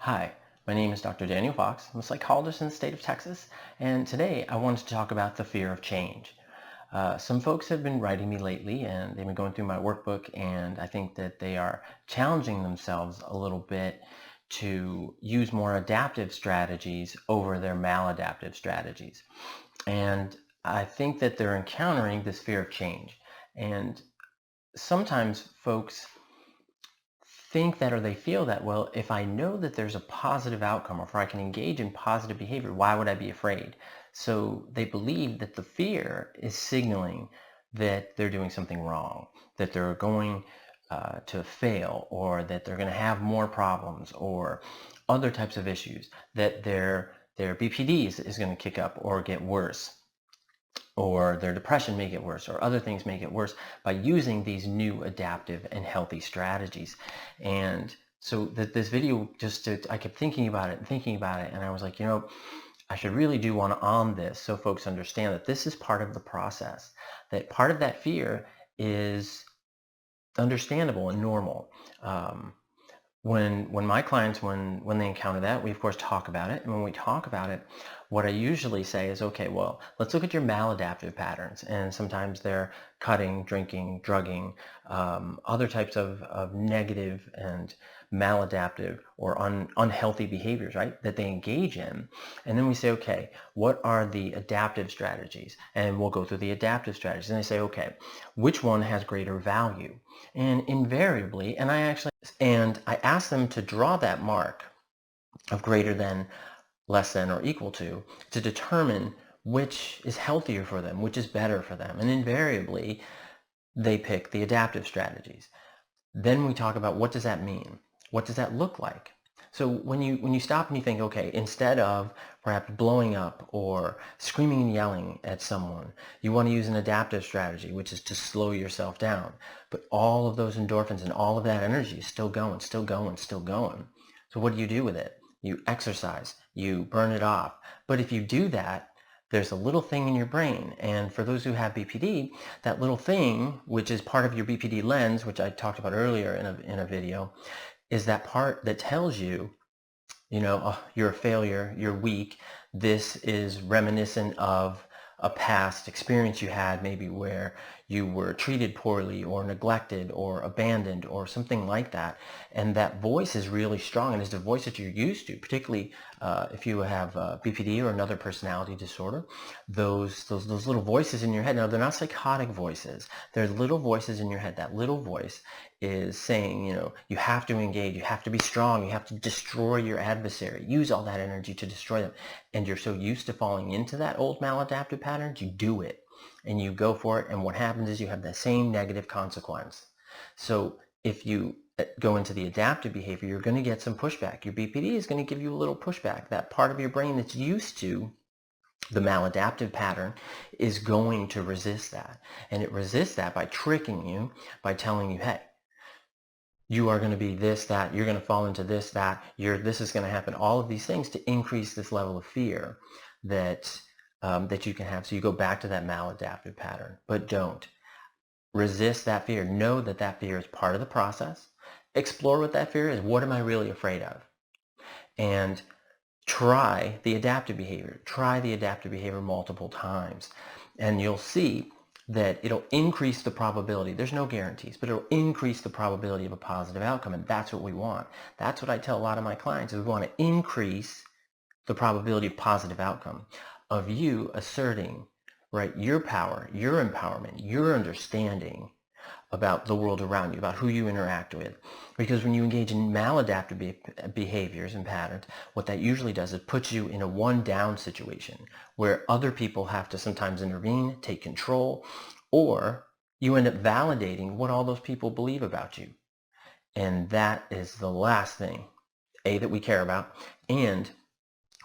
Hi, my name is Dr. Daniel Fox. I'm a psychologist in the state of Texas, and today I wanted to talk about the fear of change. Some folks have been writing me lately, and they've been going through my workbook, and I think that they are challenging themselves a little bit to use more adaptive strategies over their maladaptive strategies. And I think that they're encountering this fear of change. And sometimes folks think that or they feel that, well, if I know that there's a positive outcome or if I can engage in positive behavior, why would I be afraid? So they believe that the fear is signaling that they're doing something wrong, that they're going to fail, or that they're going to have more problems or other types of issues, that their BPD is going to kick up or get worse, or their depression may get worse, or other things may get worse by using these new adaptive and healthy strategies. And so that this video I kept thinking about it and thinking about it, and I was like, I should really do one on this so folks understand that this is part of the process, that part of that fear is understandable and normal. When my clients, when they encounter that, we of course talk about it. And when we talk about it, what I usually say is, okay, well, let's look at your maladaptive patterns. And sometimes they're cutting, drinking, drugging, other types of negative and maladaptive or unhealthy behaviors, right, that they engage in. And then we say, okay, what are the adaptive strategies? And we'll go through the adaptive strategies. And they say, okay, which one has greater value? And invariably, and I ask them to draw that mark of greater than, less than, or equal to determine which is healthier for them, which is better for them. And invariably, they pick the adaptive strategies. Then we talk about, what does that mean? What does that look like? So when you stop and you think, okay, instead of perhaps blowing up or screaming and yelling at someone, you want to use an adaptive strategy, which is to slow yourself down. But all of those endorphins and all of that energy is still going, still going, still going. So what do you do with it? You exercise, you burn it off. But if you do that, there's a little thing in your brain. And for those who have BPD, that little thing, which is part of your BPD lens, which I talked about earlier in a video, is that part that tells you, oh, you're a failure, you're weak. This is reminiscent of a past experience you had, maybe where you were treated poorly or neglected or abandoned or something like that. And that voice is really strong, and it's the voice that you're used to, particularly if you have BPD or another personality disorder. Those little voices in your head, now they're not psychotic voices. They're little voices in your head. That little voice is saying, you have to engage, you have to be strong, you have to destroy your adversary, use all that energy to destroy them. And you're so used to falling into that old maladaptive patterns, you do it and you go for it. And what happens is you have the same negative consequence. So if you go into the adaptive behavior, you're going to get some pushback. Your BPD is going to give you a little pushback. That part of your brain that's used to the maladaptive pattern is going to resist that. And it resists that by tricking you, by telling you, hey, you are going to be this, that, you're going to fall into this, that, this is going to happen, all of these things to increase this level of fear that that you can have. So you go back to that maladaptive pattern, but don't. Resist that fear. Know that that fear is part of the process. Explore what that fear is. What am I really afraid of? And try the adaptive behavior. Try the adaptive behavior multiple times. And you'll see that it'll increase the probability. There's no guarantees, but it'll increase the probability of a positive outcome. And that's what we want. That's what I tell a lot of my clients, is we want to increase the probability of positive outcome, of you asserting, right, your power, your empowerment, your understanding about the world around you, about who you interact with. Because when you engage in maladaptive behaviors and patterns, what that usually does is puts you in a one-down situation where other people have to sometimes intervene, take control, or you end up validating what all those people believe about you. And that is the last thing, A, that we care about, and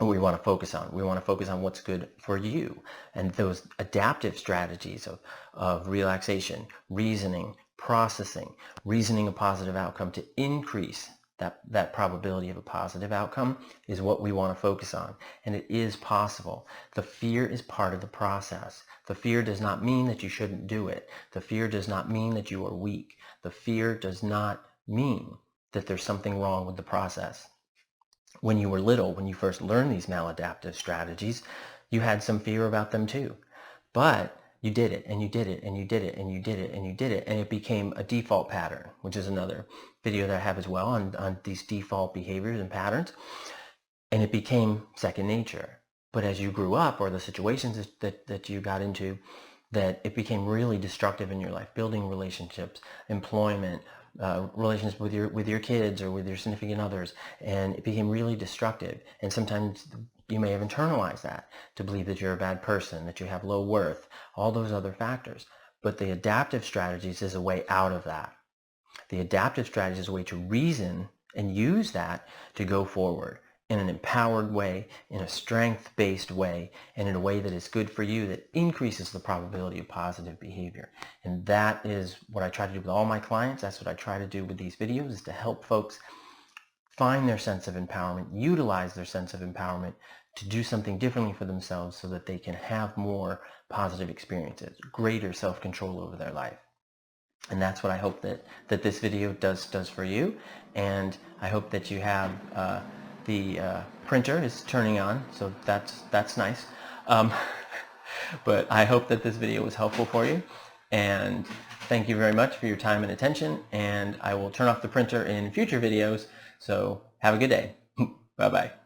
we want to focus on. We want to focus on what's good for you. And those adaptive strategies of relaxation, reasoning, processing, reasoning a positive outcome to increase that probability of a positive outcome is what we want to focus on. And it is possible. The fear is part of the process. The fear does not mean that you shouldn't do it. The fear does not mean that you are weak. The fear does not mean that there's something wrong with the process. when you were little, when you first learned these maladaptive strategies, you had some fear about them too. But you did it, and you did it, and you did it, and you did it, and you did it, and it became a default pattern, which is another video that I have as well on these default behaviors and patterns. And it became second nature. But as you grew up, or the situations that you got into, that it became really destructive in your life, building relationships, employment, relations with your kids or with your significant others, and it became really destructive. And sometimes you may have internalized that to believe that you're a bad person, that you have low worth, all those other factors. But the adaptive strategies is a way out of that. The adaptive strategy is a way to reason and use that to go forward in an empowered way, in a strength-based way, and in a way that is good for you, that increases the probability of positive behavior. And that is what I try to do with all my clients. That's what I try to do with these videos, is to help folks find their sense of empowerment, utilize their sense of empowerment to do something differently for themselves so that they can have more positive experiences, greater self-control over their life. And that's what I hope that this video does for you. And I hope that you have the printer is turning on, so that's nice. But I hope that this video was helpful for you. And thank you very much for your time and attention. And I will turn off the printer in future videos. So have a good day. Bye-bye.